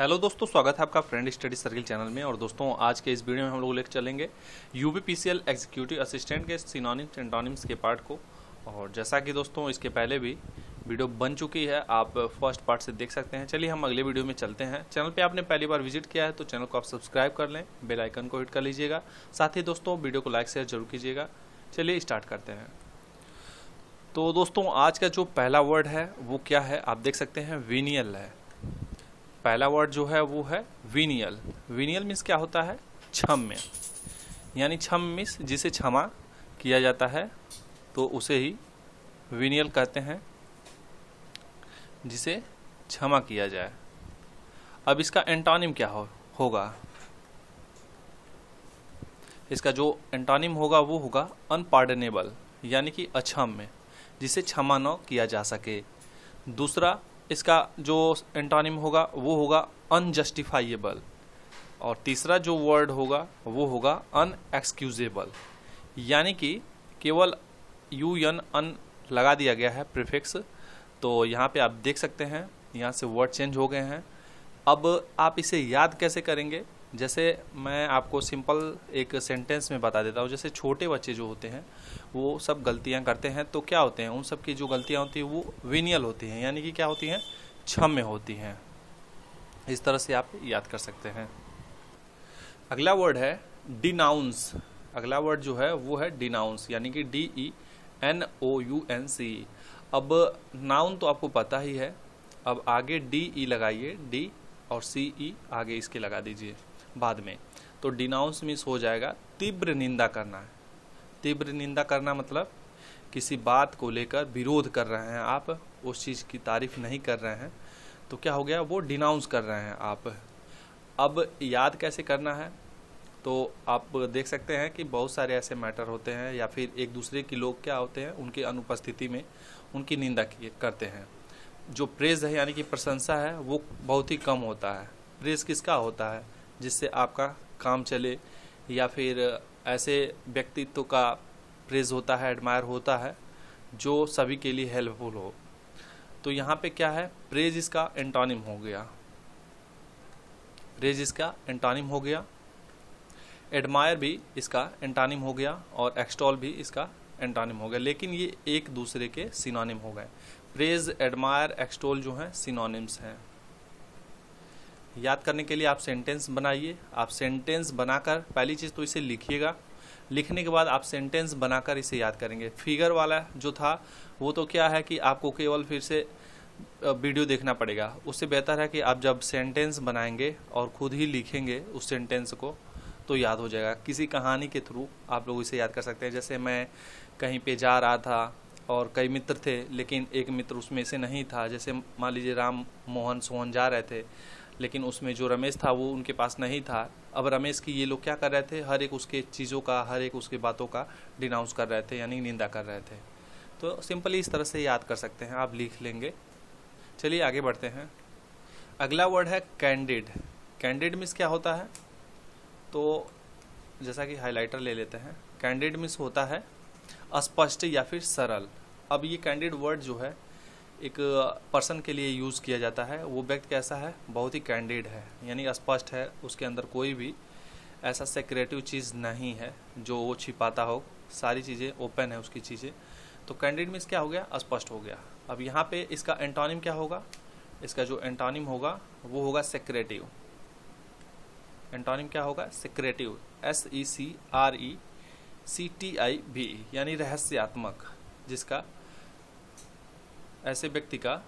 Hello दोस्तों, स्वागत है आपका फ्रेंड स्टडी सर्किल चैनल में। और दोस्तों आज के इस वीडियो में हम लोग लेकर चलेंगे यूपीपीसीएल एग्जीक्यूटिव असिस्टेंट के सिनोनिम्स एंटोनिम्स के पार्ट को। और जैसा कि दोस्तों इसके पहले भी वीडियो बन चुकी है, आप फर्स्ट पार्ट से देख सकते हैं। चलिए हम अगले वीडियो में चलते हैं। चैनल पे आपने पहली बार विजिट किया है तो चैनल को आप सब्सक्राइब कर लें, बेल आइकन को हिट कर लीजिएगा। साथ ही दोस्तों वीडियो को लाइक शेयर जरूर कीजिएगा। चलिए स्टार्ट करते हैं। तो दोस्तों आज का जो पहला वर्ड है वो क्या है, आप देख सकते हैं वीनियल है। पहला वर्ड जो है वो है वीनियल। वीनियल मीन्स क्या होता है, क्षम्य, यानी क्षम मीन्स जिसे क्षमा किया जाता है तो उसे ही वीनियल कहते हैं, जिसे क्षमा किया जाए। अब इसका एंटोनिम क्या होगा, इसका जो एंटोनिम होगा वो होगा अनपार्डनेबल, यानी कि अक्षम्य, जिसे क्षमा न किया जा सके। दूसरा इसका जो एंटोनिम होगा वो होगा अनजस्टिफाइएबल। और तीसरा जो वर्ड होगा वो होगा अनएक्सक्यूजेबल, यानी कि केवल यू एन अन लगा दिया गया है प्रीफिक्स। तो यहाँ पे आप देख सकते हैं यहाँ से वर्ड चेंज हो गए हैं। अब आप इसे याद कैसे करेंगे, जैसे मैं आपको सिंपल एक सेंटेंस में बता देता हूँ। जैसे छोटे बच्चे जो होते हैं वो सब गलतियाँ करते हैं, तो क्या होते हैं, उन सब की जो गलतियाँ होती हैं वो वीनियल होती हैं, यानी कि क्या होती हैं, क्षम्य होती हैं। इस तरह से आप याद कर सकते हैं। अगला वर्ड है डिनाउंस। अगला वर्ड जो है वो है डिनाउंस, यानी कि DENOUNC। अब नाउन तो आपको पता ही है, अब आगे DE लगाइए, D और CE आगे इसके लगा दीजिए बाद में। तो डिनाउंस मीन्स हो जाएगा तीव्र निंदा करना है। तीव्र निंदा करना मतलब किसी बात को लेकर विरोध कर रहे हैं आप, उस चीज़ की तारीफ नहीं कर रहे हैं, तो क्या हो गया, वो डिनाउंस कर रहे हैं आप। अब याद कैसे करना है, तो आप देख सकते हैं कि बहुत सारे ऐसे मैटर होते हैं या फिर एक दूसरे के लोग क्या होते हैं, उनके अनुपस्थिति में उनकी निंदा करते हैं। जो प्रेज है यानी कि प्रशंसा है वो बहुत ही कम होता है। प्रेज किसका होता है, जिससे आपका काम चले, या फिर ऐसे व्यक्तित्व का प्रेज होता है, एडमायर होता है, जो सभी के लिए हेल्पफुल हो। तो यहाँ पे क्या है, प्रेज इसका एंटोनिम हो गया, प्रेज इसका एंटोनिम हो गया, एडमायर भी इसका एंटोनिम हो गया, और एक्सटॉल भी इसका एंटोनिम हो गया। लेकिन ये एक दूसरे के सिनोनिम हो गए। प्रेज, एडमायर, एक्सटोल जो हैं सिनोनिम्स हैं। याद करने के लिए आप सेंटेंस बनाइए। आप सेंटेंस बनाकर पहली चीज़ तो इसे लिखिएगा, लिखने के बाद आप सेंटेंस बनाकर इसे याद करेंगे। फिगर वाला जो था वो तो क्या है कि आपको केवल फिर से वीडियो देखना पड़ेगा। उससे बेहतर है कि आप जब सेंटेंस बनाएंगे और खुद ही लिखेंगे उस सेंटेंस को, तो याद हो जाएगा। किसी कहानी के थ्रू आप लोग इसे याद कर सकते हैं। जैसे मैं कहीं पे जा रहा था और कई मित्र थे, लेकिन एक मित्र उसमें से नहीं था। जैसे मान लीजिए राम, मोहन, सोहन जा रहे थे, लेकिन उसमें जो रमेश था वो उनके पास नहीं था। अब रमेश की ये लोग क्या कर रहे थे, हर एक उसके चीज़ों का, हर एक उसके बातों का डिनाउंस कर रहे थे, यानी निंदा कर रहे थे। तो सिंपली इस तरह से याद कर सकते हैं, आप लिख लेंगे। चलिए आगे बढ़ते हैं। अगला वर्ड है कैंडिड। कैंडिड मीन्स क्या होता है, तो जैसा कि हाइलाइटर ले लेते हैं। कैंडिड मीन्स होता है अस्पष्ट या फिर सरल। अब ये कैंडिड वर्ड जो है एक पर्सन के लिए यूज़ किया जाता है। वो व्यक्ति कैसा है, बहुत ही कैंडिड है, यानी स्पष्ट है, उसके अंदर कोई भी ऐसा सेक्रेटिव चीज़ नहीं है जो वो छिपाता हो, सारी चीज़ें ओपन है उसकी चीज़ें। तो कैंडिड मीन्स क्या हो गया, स्पष्ट हो गया। अब यहाँ पे इसका एंटोनिम क्या होगा, इसका जो एंटोनिम होगा वो होगा सेक्रेटिव। एंटोनिम क्या होगा, सेक्रेटिव, SECRECTIV, यानी रहस्यात्मक, जिसका ऐसे व्यक्ति का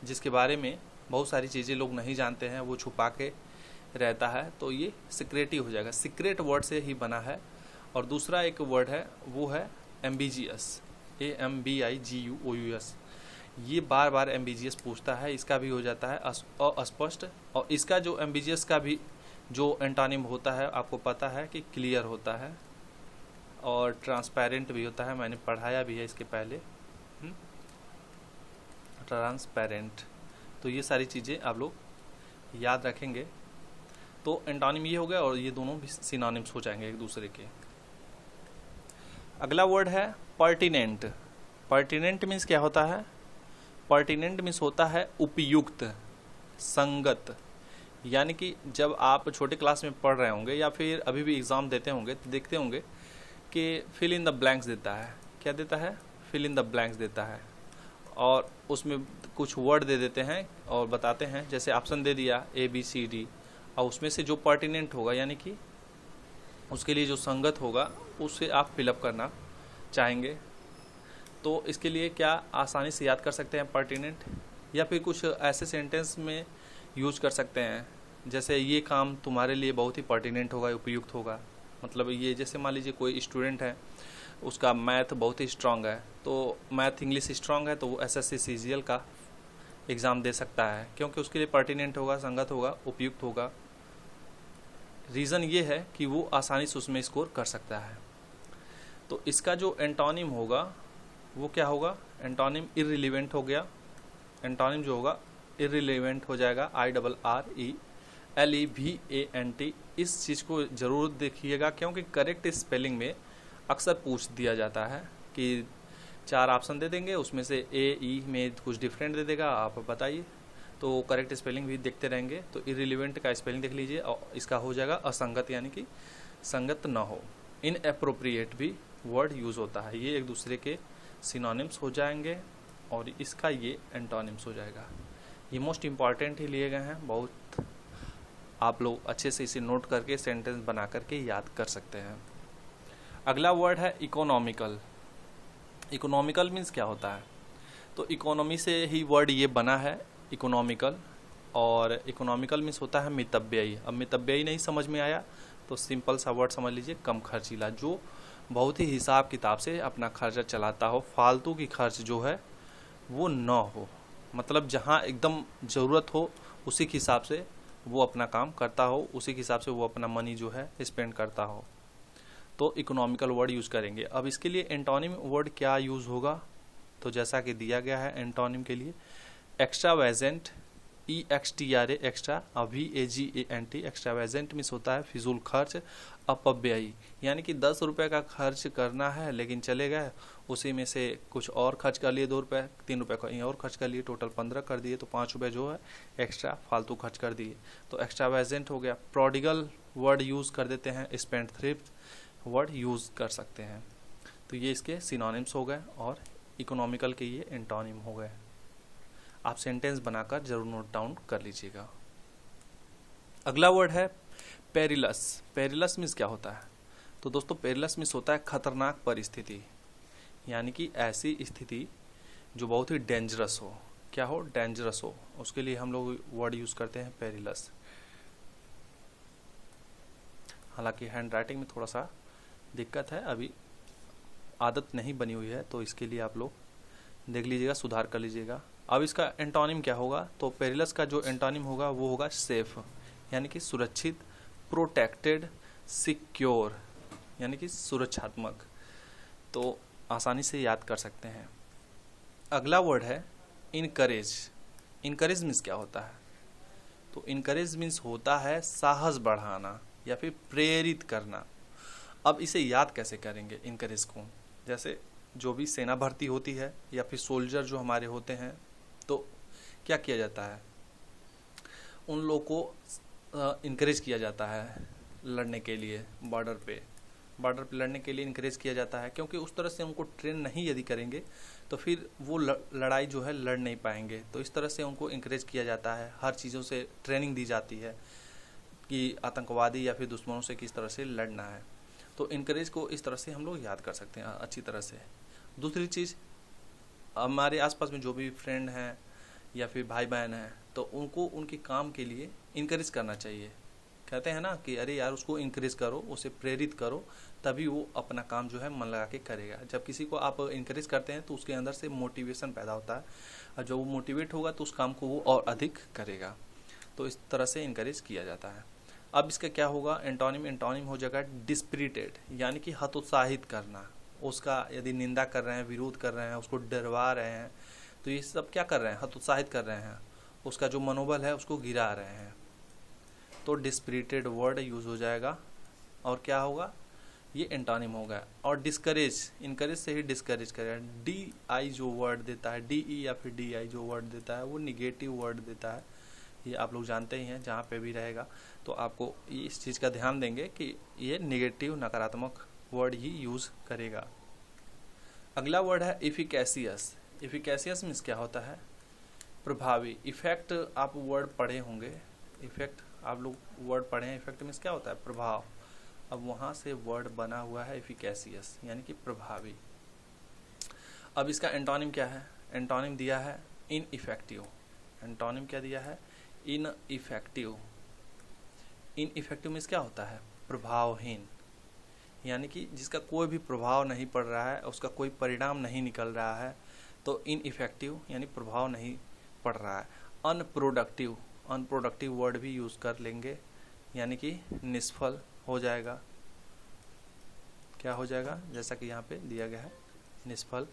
जिसके बारे में बहुत सारी चीज़ें लोग नहीं जानते हैं, वो छुपा के रहता है, तो ये सीक्रेटिव हो जाएगा। सीक्रेट वर्ड से ही बना है। और दूसरा एक वर्ड है वो है एम्बिजियस, AMBIGUOUS। ये बार बार एम्बिजियस पूछता है, इसका भी हो जाता है अस्पष्ट। और इसका जो एम्बिजियस का भी जो एंटोनिम होता है आपको पता है कि क्लियर होता है और ट्रांसपेरेंट भी होता है, मैंने पढ़ाया भी है इसके पहले, ट्रांसपेरेंट। तो ये सारी चीज़ें आप लोग याद रखेंगे। तो एंटोनिम ये हो गया और ये दोनों भी सिनोनिम्स हो जाएंगे एक दूसरे के। अगला वर्ड है पर्टिनेंट। पर्टिनेंट मीन्स क्या होता है, पर्टिनेंट मीन्स होता है उपयुक्त, संगत, यानी कि जब आप छोटे क्लास में पढ़ रहे होंगे या फिर अभी भी एग्ज़ाम देते होंगे तो देखते होंगे कि फिल इन द ब्लैंक्स देता है। क्या देता है? फिल इन द ब्लैंक्स देता है, और उसमें कुछ वर्ड दे देते हैं और बताते हैं, जैसे ऑप्शन दे दिया ABCD, और उसमें से जो पर्टिनेंट होगा यानी कि उसके लिए जो संगत होगा उससे आप फिलअप करना चाहेंगे। तो इसके लिए क्या आसानी से याद कर सकते हैं पर्टिनेंट, या फिर कुछ ऐसे सेंटेंस में यूज कर सकते हैं जैसे ये काम तुम्हारे लिए बहुत ही पर्टिनेंट होगा, उपयुक्त होगा। मतलब ये जैसे मान लीजिए कोई स्टूडेंट है, उसका मैथ बहुत ही स्ट्रांग है, तो मैथ इंग्लिश स्ट्रांग है, तो वो SSC CGL का एग्ज़ाम दे सकता है, क्योंकि उसके लिए पर्टिनेंट होगा, संगत होगा, उपयुक्त होगा। रीज़न ये है कि वो आसानी से उसमें स्कोर कर सकता है। तो इसका जो एंटोनिम होगा वो क्या होगा? एंटोनिम इररिलेवेंट हो गया। एंटोनिम जो होगा इररिलेवेंट हो जाएगा, IRRELEVANT। इस चीज़ को ज़रूर देखिएगा, क्योंकि करेक्ट स्पेलिंग में अक्सर पूछ दिया जाता है कि 4 ऑप्शन दे देंगे, उसमें से A, E में कुछ डिफरेंट दे देगा, आप बताइए। तो करेक्ट स्पेलिंग भी देखते रहेंगे। तो इररिलेवेंट का स्पेलिंग देख लीजिए, और इसका हो जाएगा असंगत, यानी कि संगत ना हो। इनएप्रोप्रिएट भी वर्ड यूज़ होता है, ये एक दूसरे के सिनोनिम्स हो जाएंगे, और इसका ये एंटोनिम्स हो जाएगा। ये मोस्ट इम्पॉर्टेंट ही लिए गए हैं, बहुत आप लोग अच्छे से इसे नोट करके सेंटेंस बना करके याद कर सकते हैं। अगला वर्ड है इकोनॉमिकल। इकोनॉमिकल मीन्स क्या होता है? तो इकोनॉमी से ही वर्ड ये बना है, इकोनॉमिकल। और इकोनॉमिकल मीन्स होता है मितव्ययी। अब मितव्ययी नहीं समझ में आया तो सिंपल सा वर्ड समझ लीजिए, कम खर्चीला, जो बहुत ही हिसाब किताब से अपना खर्चा चलाता हो, फालतू की खर्च जो है वो ना हो। मतलब जहाँ एकदम ज़रूरत हो उसी के हिसाब से वो अपना काम करता हो, उसी के हिसाब से वो अपना मनी जो है स्पेंड करता हो। तो इकोनॉमिकल वर्ड यूज़ करेंगे। अब इसके लिए एंटोनिम वर्ड क्या यूज़ होगा? तो जैसा कि दिया गया है एंटोनिम के लिए, extravagant, EXTRA extra, VAGANT। Extravagant means होता है फिजूल खर्च, अपव्ययी, यानी कि 10 रुपये का खर्च करना है लेकिन चले गए, उसी में से कुछ और खर्च कर लिए, 2 रुपये, 3 रुपये कहीं और खर्च कर लिए, टोटल 15 कर दिए, तो 5 रुपये जो है एक्स्ट्रा फालतू खर्च कर दिए, तो एक्स्ट्रावेजेंट हो गया। प्रोडिगल वर्ड यूज़ कर देते हैं, स्पेंड थ्रिफ्ट वर्ड यूज़ कर सकते हैं। तो ये इसके सिनोनिम्स हो गए, और इकोनॉमिकल के ये एंटोनिम हो गए। आप सेंटेंस बनाकर जरूर नोट डाउन कर लीजिएगा। अगला वर्ड है पेरिलस। पेरिलस मीन्स क्या होता है? तो दोस्तों पेरिलस मीन्स होता है खतरनाक परिस्थिति, यानी कि ऐसी स्थिति जो बहुत ही डेंजरस हो। क्या हो? डेंजरस हो, उसके लिए हम लोग वर्ड यूज़ करते हैं पेरिलस। हालांकि हैंड राइटिंग में थोड़ा सा दिक्कत है, अभी आदत नहीं बनी हुई है, तो इसके लिए आप लोग देख लीजिएगा, सुधार कर लीजिएगा। अब इसका एंटोनिम क्या होगा? तो पेरिलस का जो एंटोनिम होगा वो होगा सेफ, यानी कि सुरक्षित, प्रोटेक्टेड, सिक्योर, यानी कि सुरक्षात्मक। तो आसानी से याद कर सकते हैं। अगला वर्ड है इनकरेज। इनकरेज मीन्स क्या होता है? तो इनकरेज मीन्स होता है साहस बढ़ाना या फिर प्रेरित करना। अब इसे याद कैसे करेंगे इनकरेज को? जैसे जो भी सेना भर्ती होती है या फिर सोल्जर जो हमारे होते हैं, तो क्या किया जाता है? उन लोग को इनकरेज किया जाता है लड़ने के लिए, बॉर्डर पे लड़ने के लिए इनकरेज किया जाता है, क्योंकि उस तरह से उनको ट्रेन नहीं यदि करेंगे तो फिर वो लड़ाई जो है लड़ नहीं पाएंगे। तो इस तरह से उनको इनकरेज किया जाता है, हर चीज़ों से ट्रेनिंग दी जाती है कि आतंकवादी या फिर दुश्मनों से किस तरह से लड़ना है। तो इनकरेज को इस तरह से हम लोग याद कर सकते हैं अच्छी तरह से। दूसरी चीज़, हमारे आसपास में जो भी फ्रेंड हैं या फिर भाई बहन हैं, तो उनको उनके काम के लिए इनकरेज करना चाहिए। कहते हैं ना कि अरे यार उसको इनकरेज करो, उसे प्रेरित करो, तभी वो अपना काम जो है मन लगा के करेगा। जब किसी को आप इनकरेज करते हैं तो उसके अंदर से मोटिवेशन पैदा होता है, और जब वो मोटिवेट होगा तो उस काम को वो और अधिक करेगा। तो इस तरह से इनकरेज किया जाता है। अब इसका क्या होगा एंटोनिम? एंटोनिम हो जाएगा डिस्पिरिटेड, यानी कि हतोत्साहित करना। उसका यदि निंदा कर रहे हैं, विरोध कर रहे हैं, उसको डरवा रहे हैं, तो ये सब क्या कर रहे हैं? हतोत्साहित कर रहे हैं, उसका जो मनोबल है उसको गिरा रहे हैं। तो डिस्पिरिटेड वर्ड यूज हो जाएगा। और क्या होगा? ये एंटोनिम होगा। और डिस्करेज, इनकरेज से ही डिस्करेज करेगा। DI जो वर्ड देता है, DE या फिर DI जो वर्ड देता है वो निगेटिव वर्ड देता है, ये आप लोग जानते ही हैं, जहाँ पे भी रहेगा तो आपको इस चीज़ का ध्यान देंगे कि ये नेगेटिव नकारात्मक वर्ड ही यूज़ करेगा। अगला वर्ड है इफिकेशियस। इफिकेशियस मीन्स क्या होता है? प्रभावी। इफेक्ट आप वर्ड पढ़े होंगे, इफेक्ट आप लोग वर्ड पढ़े हैं। इफेक्ट मीन्स क्या होता है? प्रभाव। अब वहाँ से वर्ड बना हुआ है इफिकेशियस, यानी कि प्रभावी। अब इसका एंटोनिम क्या है? एंटोनिम दिया है इनइफेक्टिव। एंटोनिम क्या दिया है? इनइफेक्टिव। इनइफेक्टिव मीन्स क्या होता है? प्रभावहीन, यानी कि जिसका कोई भी प्रभाव नहीं पड़ रहा है, उसका कोई परिणाम नहीं निकल रहा है, तो इनइफेक्टिव यानी प्रभाव नहीं पड़ रहा है। अनप्रोडक्टिव, अनप्रोडक्टिव वर्ड भी यूज़ कर लेंगे, यानी कि निष्फल हो जाएगा। क्या हो जाएगा? जैसा कि यहाँ पे दिया गया है, निष्फल।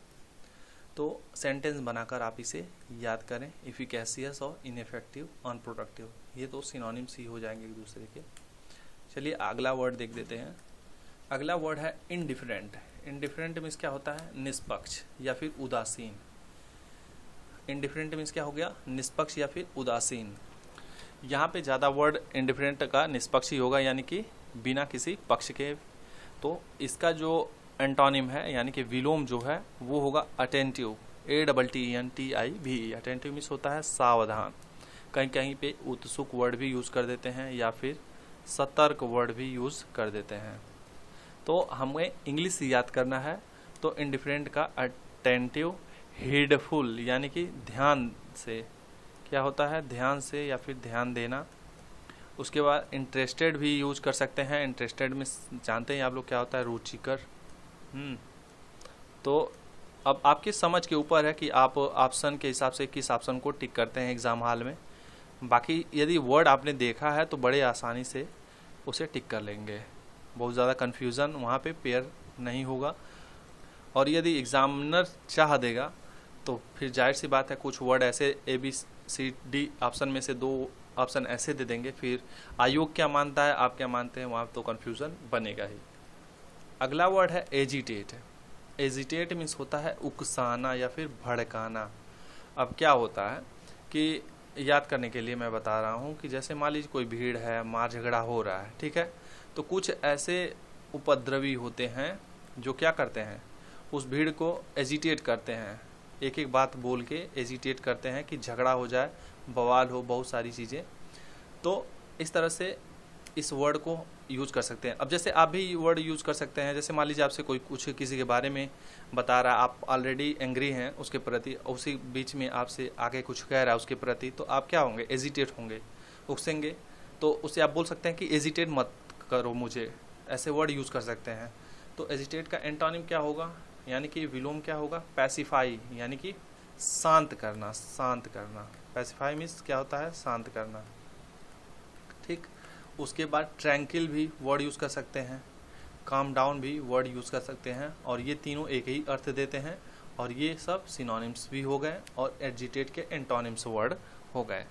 तो सेंटेंस बनाकर आप इसे याद करें, इफिकेशियस और इनइफेक्टिव, अनप्रोडक्टिव, ये तो सिनोनिम्स ही हो जाएंगे एक दूसरे के। चलिए अगला वर्ड देख देते हैं। अगला वर्ड है इनडिफरेंट। इनडिफरेंट मीन्स क्या होता है? निष्पक्ष या फिर उदासीन। इनडिफरेंट मीन्स क्या हो गया? निष्पक्ष या फिर उदासीन। यहाँ पे ज़्यादा वर्ड इनडिफरेंट का निष्पक्ष ही होगा, यानी कि बिना किसी पक्ष के। तो इसका जो एंटोनिम है यानी कि विलोम जो है वो होगा अटेंटिव। ATTENTIV। अटेंटिव मीन्स होता है सावधान। कहीं कहीं पे उत्सुक वर्ड भी यूज़ कर देते हैं या फिर सतर्क वर्ड भी यूज़ कर देते हैं। तो हमें इंग्लिश याद करना है, तो इनडिफरेंट का अटेंटिव, हीडफुल यानी कि ध्यान से, क्या होता है? ध्यान से या फिर ध्यान देना। उसके बाद इंटरेस्टेड भी यूज़ कर सकते हैं। इंटरेस्टेड में जानते हैं आप लोग क्या होता है? रुचिकर। तो अब आपकी समझ के ऊपर है कि आप ऑप्शन के हिसाब से किस ऑप्शन को टिक करते हैं एग्ज़ाम हॉल में। बाकी यदि वर्ड आपने देखा है तो बड़े आसानी से उसे टिक कर लेंगे, बहुत ज़्यादा कन्फ्यूज़न वहाँ पे पेयर नहीं होगा। और यदि एग्ज़ामिनर चाह देगा तो फिर जाहिर सी बात है कुछ वर्ड ऐसे ABCD ऑप्शन में से 2 ऑप्शन ऐसे दे देंगे, फिर आयोग क्या मानता है, आप क्या मानते हैं, वहाँ तो कन्फ्यूज़न बनेगा ही। अगला वर्ड है एजिटेट। एजिटेट मीन्स होता है उकसाना या फिर भड़काना। अब क्या होता है कि याद करने के लिए मैं बता रहा हूँ कि जैसे मान लीजिए कोई भीड़ है, मार झगड़ा हो रहा है, ठीक है, तो कुछ ऐसे उपद्रवी होते हैं जो क्या करते हैं, उस भीड़ को एजिटेट करते हैं, एक एक बात बोल के एजिटेट करते हैं कि झगड़ा हो जाए, बवाल हो, बहुत सारी चीज़ें। तो इस तरह से इस वर्ड को यूज़ कर सकते हैं। अब जैसे आप भी वर्ड यूज़ कर सकते हैं, जैसे मान लीजिए आपसे कोई कुछ किसी के बारे में बता रहा है, आप ऑलरेडी एंग्री हैं उसके प्रति, उसी बीच में आपसे आगे कुछ कह रहा है उसके प्रति, तो आप क्या होंगे? एजिटेट होंगे, उकसेंगे। तो उससे आप बोल सकते हैं कि एजिटेट मत करो मुझे, ऐसे वर्ड यूज़ कर सकते हैं। तो एजिटेट का एंटोनिम क्या होगा, यानी कि विलोम क्या होगा? पैसिफाई, यानी कि शांत करना, शांत करना। पैसिफाई मीन्स क्या होता है? शांत करना, ठीक। उसके बाद ट्रैंकिल भी वर्ड यूज़ कर सकते हैं, काम डाउन भी वर्ड यूज़ कर सकते हैं, और ये तीनों एक ही अर्थ देते हैं, और ये सब सिनोनिम्स भी हो गए और एजिटेट के एंटोनिम्स वर्ड हो गए।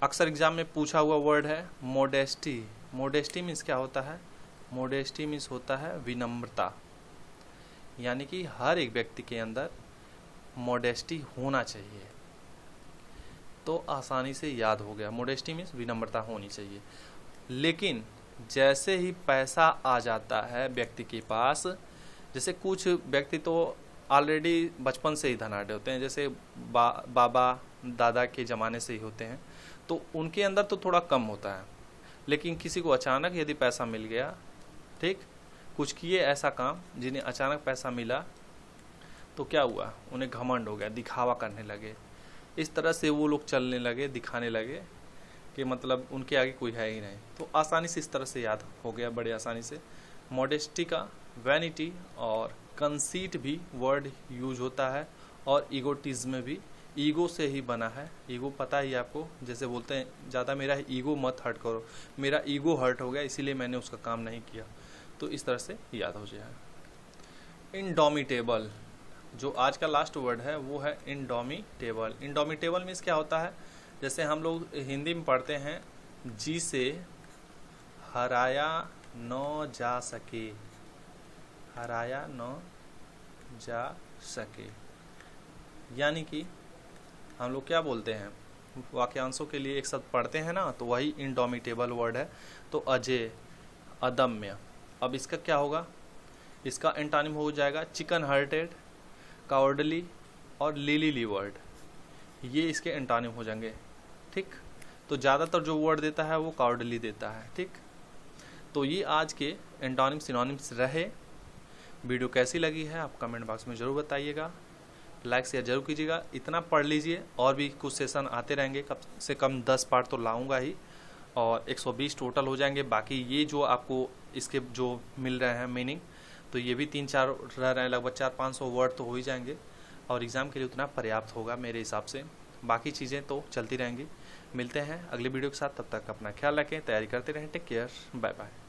अक्सर एग्जाम में पूछा हुआ वर्ड है मोडेस्टी। मोडेस्टी मीन्स क्या होता है? मोडेस्टी मीन्स होता है विनम्रता, यानी कि हर एक व्यक्ति के अंदर मोडेस्टी होना चाहिए। तो आसानी से याद हो गया, मोडेस्टी मीन्स विनम्रता होनी चाहिए। लेकिन जैसे ही पैसा आ जाता है व्यक्ति के पास, जैसे कुछ व्यक्ति तो ऑलरेडी बचपन से ही धनाढ़ होते हैं, जैसे बाबा दादा के ज़माने से ही होते हैं, तो उनके अंदर तो थोड़ा कम होता है। लेकिन किसी को अचानक यदि पैसा मिल गया, ठीक, कुछ किए ऐसा काम जिन्हें अचानक पैसा मिला, तो क्या हुआ? उन्हें घमंड हो गया, दिखावा करने लगे, इस तरह से वो लोग चलने लगे, दिखाने लगे कि मतलब उनके आगे कोई है ही नहीं। तो आसानी से इस तरह से याद हो गया, बड़े आसानी से। मॉडेस्टी का वैनिटी और कंसीट भी वर्ड यूज होता है, और ईगोटिज्म भी ईगो से ही बना है। ईगो पता ही आपको, जैसे बोलते हैं ज़्यादा मेरा ईगो मत हर्ट करो, मेरा ईगो हर्ट हो गया इसीलिए मैंने उसका काम नहीं किया, तो इस तरह से याद हो जाए। इंडोमिटेबल, जो आज का लास्ट वर्ड है वो है इंडोमिटेबल। इंडोमिटेबल मीन्स क्या होता है? जैसे हम लोग हिंदी में पढ़ते हैं, जी से हराया न जा सके, हराया न जा सके, यानी कि हम लोग क्या बोलते हैं वाक्यांशों के लिए एक शब्द पढ़ते हैं ना, तो वही इंडोमिटेबल वर्ड है। तो अजेय, अदम्य। अब इसका क्या होगा, इसका एंटोनिम हो जाएगा चिकन हार्टेड, कावर्डली और लिली लिवर्ड। ये इसके एंटोनिम हो जाएंगे। ठीक, तो ज़्यादातर जो वर्ड देता है वो कावर्डली देता है। ठीक, तो ये आज के एंटोनिम सिनोनिम्स रहे। वीडियो कैसी लगी है आप कमेंट बॉक्स में ज़रूर बताइएगा, लाइक शेयर जरूर कीजिएगा। इतना पढ़ लीजिए, और भी कुछ सेशन आते रहेंगे, कम से कम 10 पार्ट तो लाऊंगा ही, और 120 टोटल हो जाएंगे। बाकी ये जो आपको इसके जो मिल रहे हैं मीनिंग, तो ये भी 3-4 रह रहे हैं, लगभग 400-500 वर्ड तो हो ही जाएंगे, और एग्ज़ाम के लिए उतना पर्याप्त होगा मेरे हिसाब से। बाकी चीज़ें तो चलती रहेंगी। मिलते हैं अगली वीडियो के साथ, तब तक अपना ख्याल रखें, तैयारी करते रहें। Take care, bye bye.